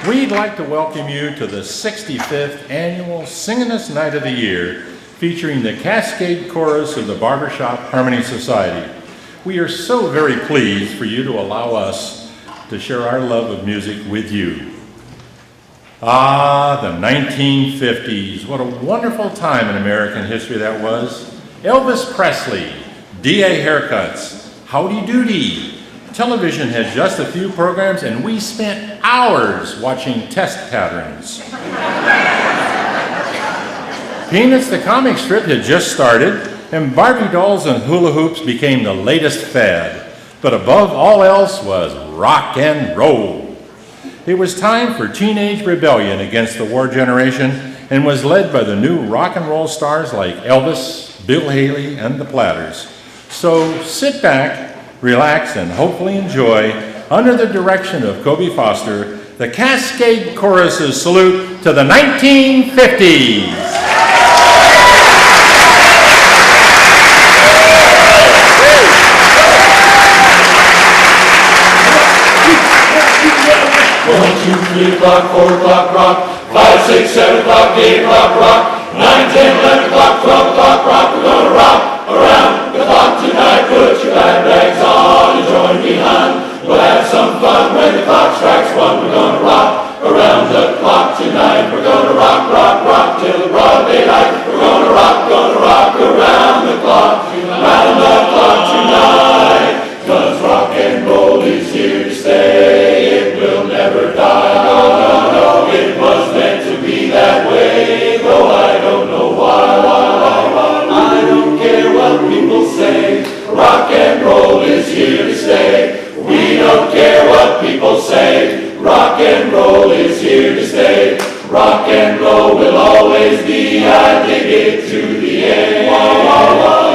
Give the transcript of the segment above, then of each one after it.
We'd like to welcome you to the 65th annual Singin'est Night of the Year, featuring the Cascade Chorus of the Barbershop Harmony Society. We are so very pleased for you to allow us to share our love of music with you. Ah, the 1950s. What a wonderful time in American history that was. Elvis Presley, DA haircuts, Howdy Doody. Television had just a few programs, and we spent hours watching test patterns. Peanuts the comic strip had just started, and Barbie dolls and hula hoops became the latest fad. But above all else was rock and roll. It was time for teenage rebellion against the war generation, and was led by the new rock and roll stars like Elvis, Bill Haley, and the Platters. So sit back, relax, and hopefully enjoy, under the direction of Kobe Foster, the Cascade Chorus's salute to the 1950s. One, two, 3 o'clock, 4 o'clock, rock. 5, 6, 7 o'clock, 8 o'clock, rock. 9, 10, 11 o'clock, 12 o'clock, rock. We're gonna rock around the clock tonight. Put your glad rags on and join me, hon. We'll have some fun when the clock strikes 1. We're gonna rock around the clock tonight. We're gonna rock, rock, rock till the broad daylight. We're gonna rock around the clock tonight. 'Cause rock and roll is here to stay. It will never die. No, it was meant to be that way. Though I don't know why. I don't care what people say. Rock and roll is here to stay. We don't care what people say. Rock and roll is here to stay. Rock and roll will always be. I dig it to the end.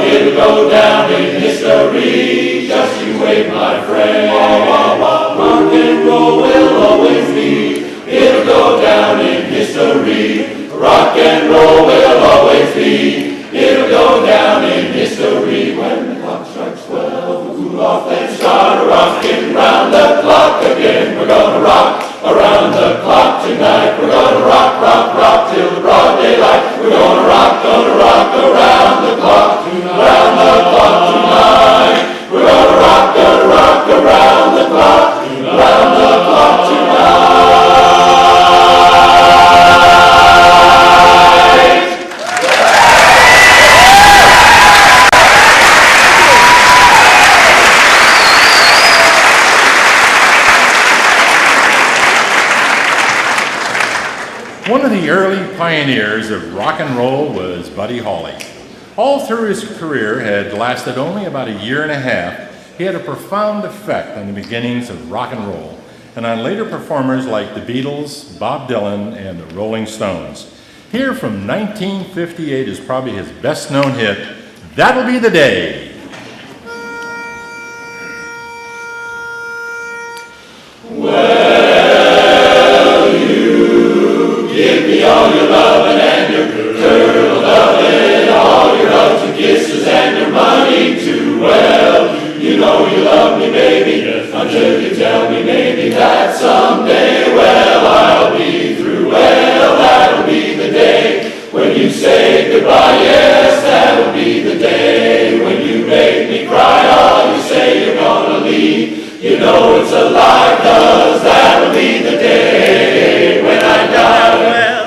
It'll go down in history. Just you wait, my friend. Rock and roll will always be. It'll go down in history. Rock and roll will always be. It'll go down in history. When the clock strikes 12, we'll cool off and start rocking round the clock again. We're gonna rock around the clock tonight. We're gonna rock, rock, rock till the broad daylight. We're gonna rock around the clock tonight. We're gonna rock around the clock tonight. One of the early pioneers of rock and roll was Buddy Holly. All through his career had lasted only about a year and a half. He had a profound effect on the beginnings of rock and roll, and on later performers like the Beatles, Bob Dylan, and the Rolling Stones. Here from 1958 is probably his best known hit, That'll Be the Day. Give me all your loving and your turtle loving, all your hugs and kisses and your money too. Well, you know you love me, baby, until you tell me maybe that someday, well, I'll be through. Well, that'll be the day when you say goodbye. Yes, that'll be the day when you make me cry. Oh, you say you're gonna leave. You know it's a lie, 'cause that'll be the day when I die. Well,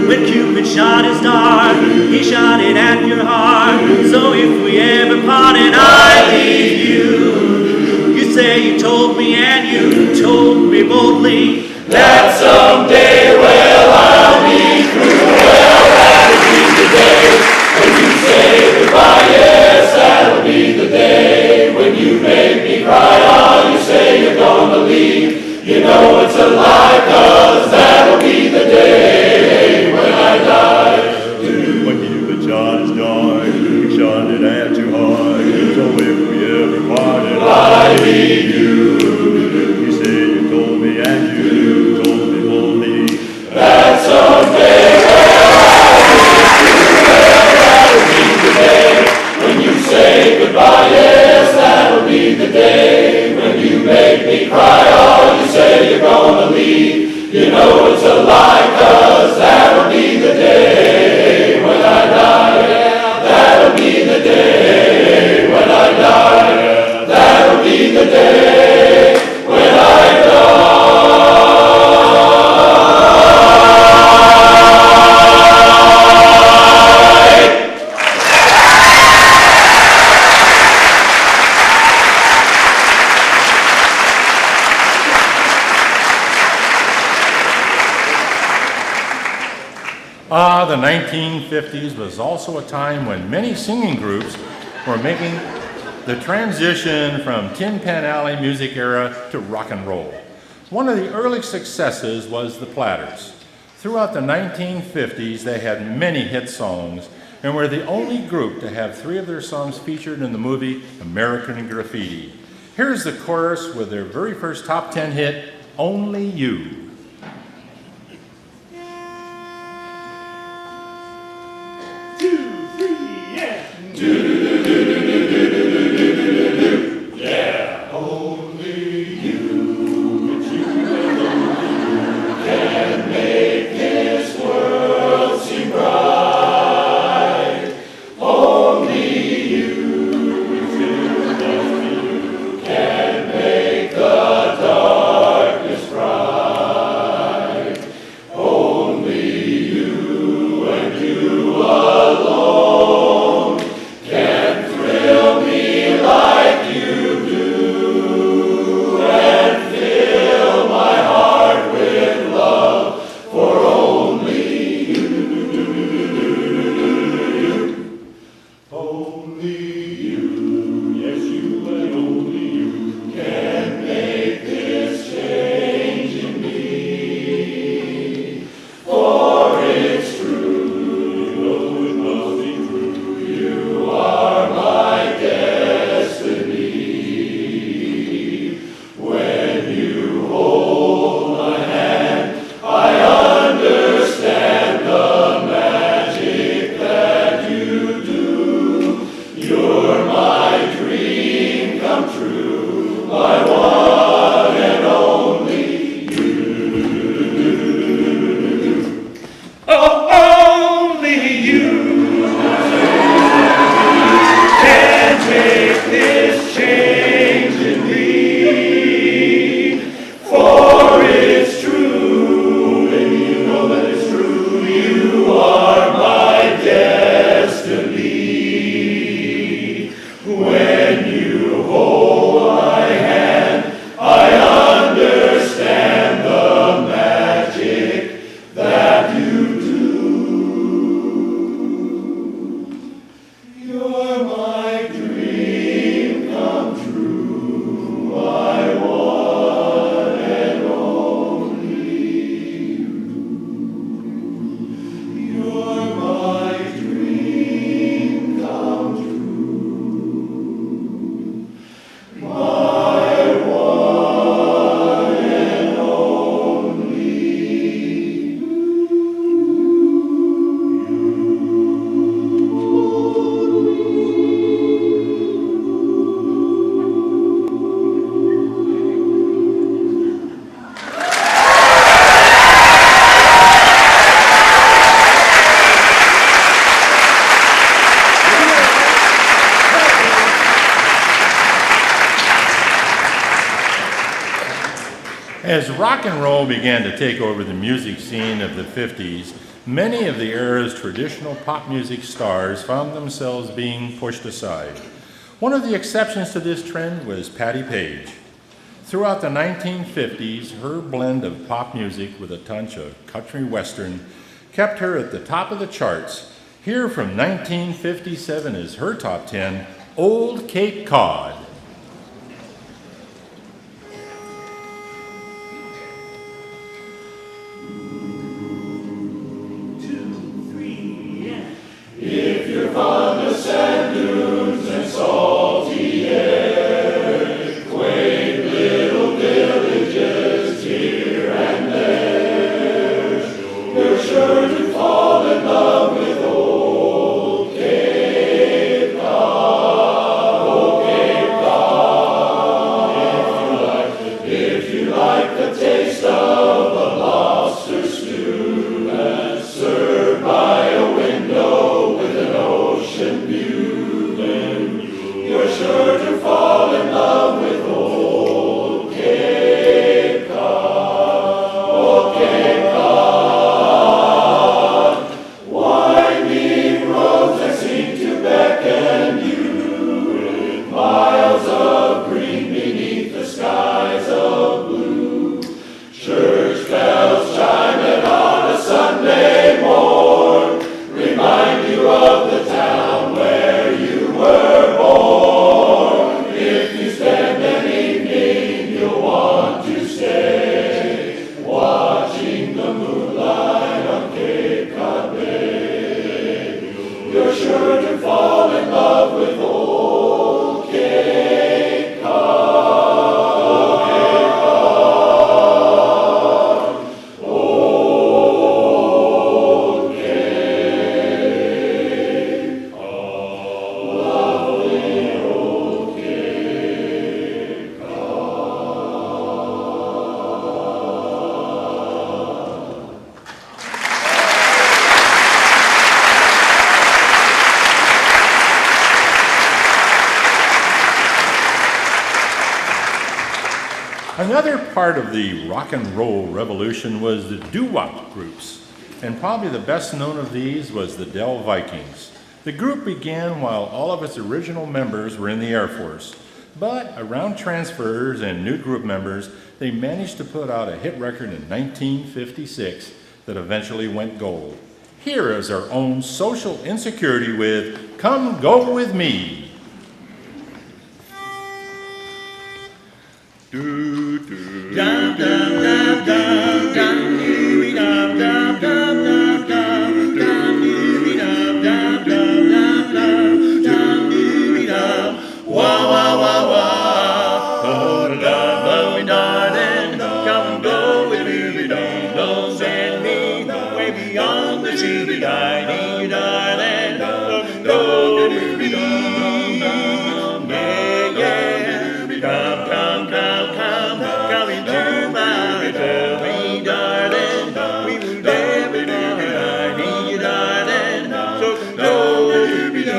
when Cupid shot his dart, he shot it at your heart. So if we ever parted, I leave you. You say you told me, and you told me boldly, that someday, well, I'll be through. Well, that'll be the day when you say goodbye. Yes, that'll be the day when you make me cry. Oh, you say you're gonna leave. You know it's a lie, 'cause that'll be the day when I die. When Cupid shot his dart, he shot it at your heart. So if we ever parted, I leave you. You said you told me, and you told me boldly, that someday, that'll be the day when you say goodbye. Yes, that'll be the day when you make me cry. Oh, you say you're gonna leave. The 1950s was also a time when many singing groups were making the transition from Tin Pan Alley music era to rock and roll. One of the early successes was the Platters. Throughout the 1950s, they had many hit songs and were the only group to have 3 of their songs featured in the movie American Graffiti. Here's the chorus with their very first top 10 hit, Only You. Yeah, only you, but you alone can make this world seem bright. Only you can make the darkness bright. Only you and you alone can thrill me like you do, and fill my heart with love, for only you, yes you and only you, can make this change in me. For it's true, you know it must be true, you are my destiny. When you hold my hand, I understand the magic that you do. You're my dream come true, my one and only you. Oh, only you can make this change in me. For it's true, and you know that it's true, you are my destiny. When you hold my hand, I understand the magic that you do. You're my dream come true, my one and only you. You're my dream come true, my one and only you. As rock and roll began to take over the music scene of the 50s, many of the era's traditional pop music stars found themselves being pushed aside. One of the exceptions to this trend was Patti Page. Throughout the 1950s, her blend of pop music with a touch of country western kept her at the top of the charts. Here from 1957 is her top 10, Old Cape Cod. If you're fond of sand dunes and salty air, quaint little villages here and there, you're sure to fall in love with Old Cape Cod. Old Cape Another part of the rock and roll revolution was the doo-wop groups, and probably the best known of these was the Dell Vikings. The group began while all of its original members were in the Air Force, but around transfers and new group members, they managed to put out a hit record in 1956 that eventually went gold. Here is our own Social Insecurity with Come Go With Me. Do, do, Dum dum dum dum dum doo dum dum dum dum dum dum doo dum dum dum dum dum dum doo dum wah wah wah wah. Oh, love me, darling, come and go with me. Don't send me way beyond the sea. I need you, darling, come and go with me. Yeah, yeah, come, come, come, come, come into my tell me, darling, we will never part. I need you, darling, so come go with me.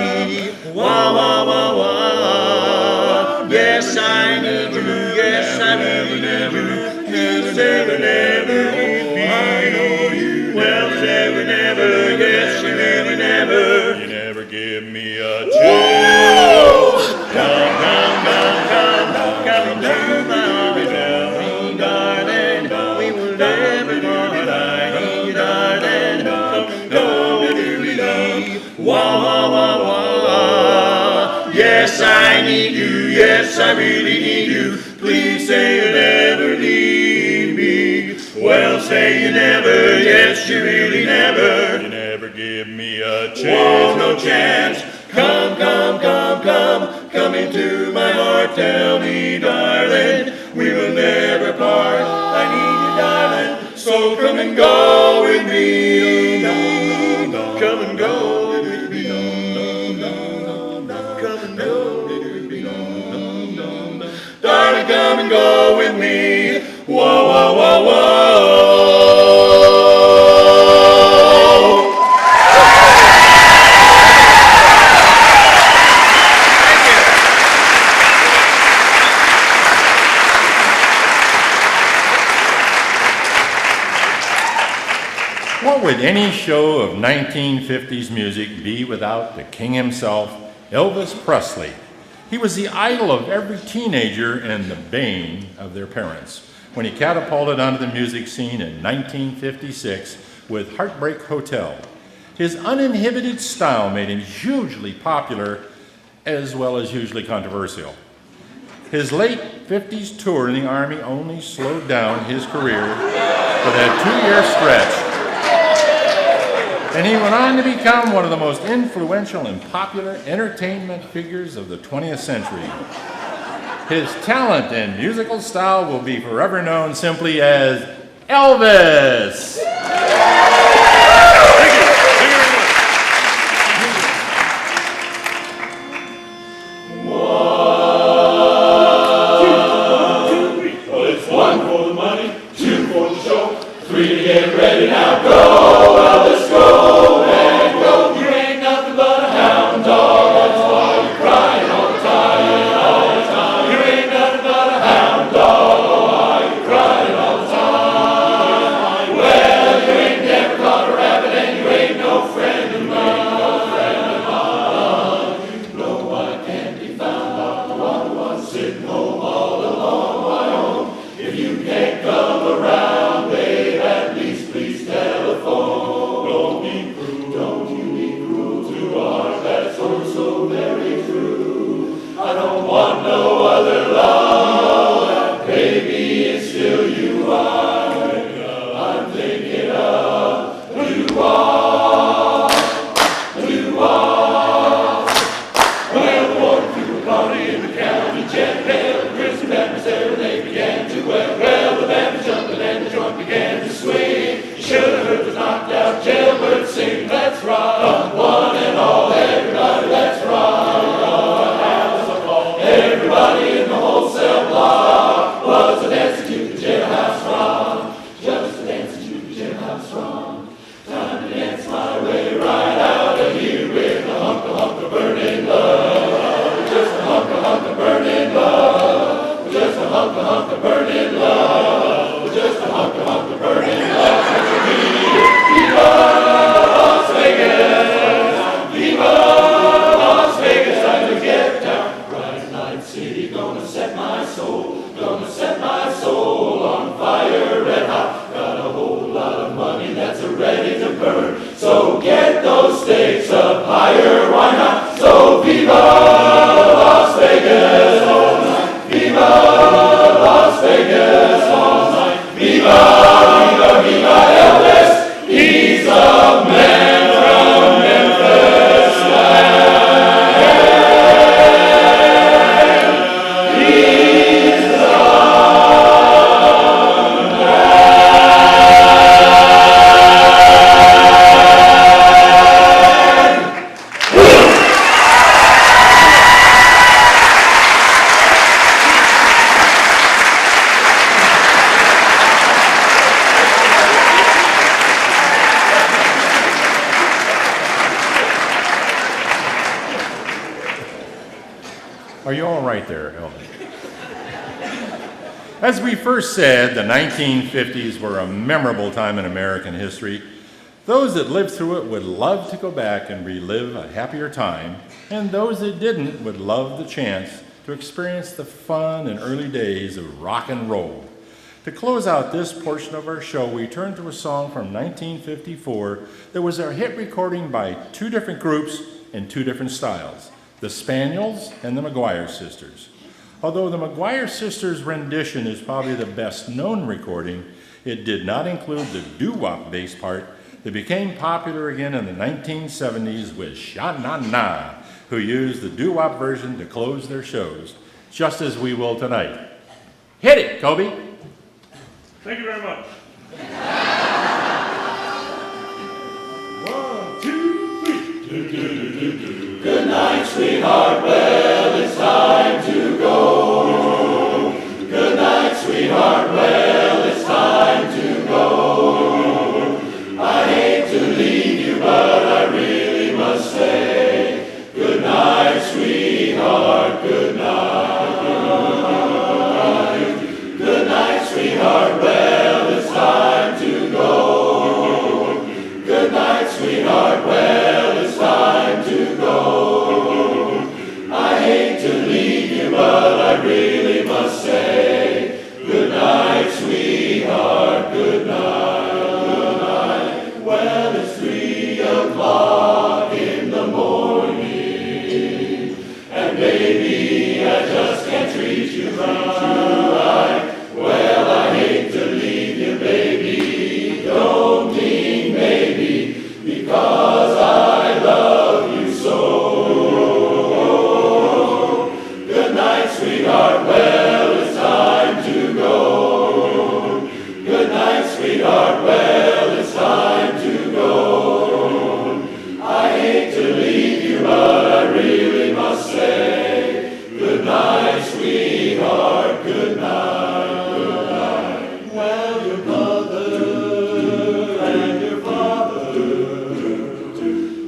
Wah, wah, wah, wah. Yes, I need you. Yes, I really need you. You say we never leave me. I know you. Well, say we never. Yes, you really never. you never give me a chance. Come, come, come, come, come into my arms. Tell me, darling, we will never part. I need you, darling, come and go with me. Wah, wah, wah, wah. Yes, I need you. Yes, I really need you. Please say you never leave me. Well, say you never. Yes, you really never. You never give me a Whoa, chance. no chance. Come, come, come, come, come into my heart. Tell me, darling, we will never part. I need you, darling, so come and go with me. Come and go with me. Come and go with me. Darling, come and go with me. Whoa, whoa, whoa, whoa. What would any show of 1950s music be without the king himself, Elvis Presley? He was the idol of every teenager and the bane of their parents when he catapulted onto the music scene in 1956 with Heartbreak Hotel. His uninhibited style made him hugely popular as well as hugely controversial. His late 50s tour in the Army only slowed down his career for that 2-year stretch. And he went on to become one of the most influential and popular entertainment figures of the 20th century. His talent and musical style will be forever known simply as Elvis. Well, it's 1 for the money, 2 for the show, 3 to get ready. Now go, Elvis, go and go. You ain't nothing but a hound dog. That's why you're crying all the time, all the time. You ain't nothing but a hound dog. Why you crying all the time? Well, you ain't never caught a rabbit and you ain't no friend of mine. No one can be found but the one who was sitting home all alone. Why, home, if you can't come around, babe, at least please telephone. Don't be cruel, don't you be cruel to a heart that's so very true. I don't want no other love, baby, it's still you I'm thinking of. You are. Well, the water threw a party in the county jet. Hell, the Christian Baptist there, they began to well. Well, the band was jumping and the joint began to swing. You should have heard the knocked out jailbird sing. Let's rock, one and all, everybody, let's rock. Everybody in the wholesale block was a dancing to the jailhouse rock. Just a dancing to the jailhouse rock. Time to dance my way right out of here with a hunk of burning love. Just a hunk of burning love. Just a hunk of burning You're gonna set my soul on fire red hot. Got a whole lot of money that's ready to burn. So get those stakes up higher, why not? So viva Las Vegas all night. Viva Las Vegas all night. Viva, viva, viva Elvis. He's a man from Memphis land. He's a Are you all right there, Elvis? As we first said, the 1950s were a memorable time in American history. Those that lived through it would love to go back and relive a happier time, and those that didn't would love the chance to experience the fun and early days of rock and roll. To close out this portion of our show, we turn to a song from 1954 that was a hit recording by two different groups in two different styles, the Spaniels and the McGuire Sisters. Although the McGuire Sisters' rendition is probably the best known recording, it did not include the doo-wop bass part that became popular again in the 1970s with Sha-Na-Na, who used the doo-wop version to close their shows, just as we will tonight. Hit it, Kobe! Thank you very much. 1, 2, 3. Good night, sweetheart, well, it's time to go. Good night, sweetheart, well, it's time to go. I hate to leave you, but I really must say, good night, sweetheart, good night. Good night, sweetheart, well, it's time to go. Good night, sweetheart, well, it's time to go. I hate to leave you, but I really must say, good night, sweetheart, good night, good night. Well, it's 3 o'clock in the morning, and baby, I just can't treat you right. Well, I hate to leave you, baby, don't mean maybe, because I love you so. Good night, sweetheart, well, it's time to go. Good night, sweetheart, well, it's time to go. I hate to leave you, but I really must say, good night, sweetheart, good night, good night. Well, your mother and your father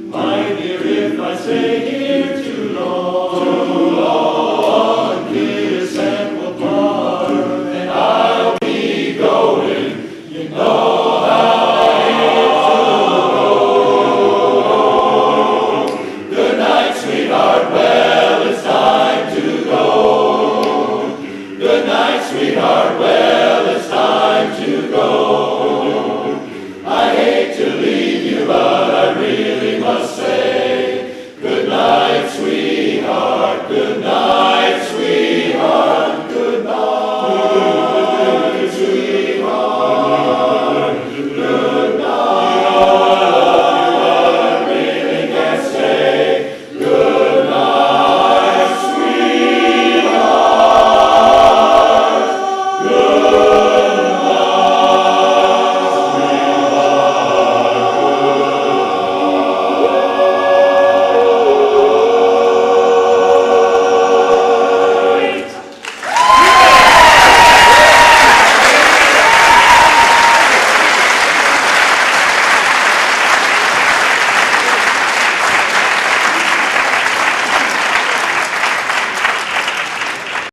might hear if I stay here too long, kiss and we'll part, and I'll be going, you know how I hate to go. Good night, sweetheart, well, it's time to go. Good night, sweetheart, well,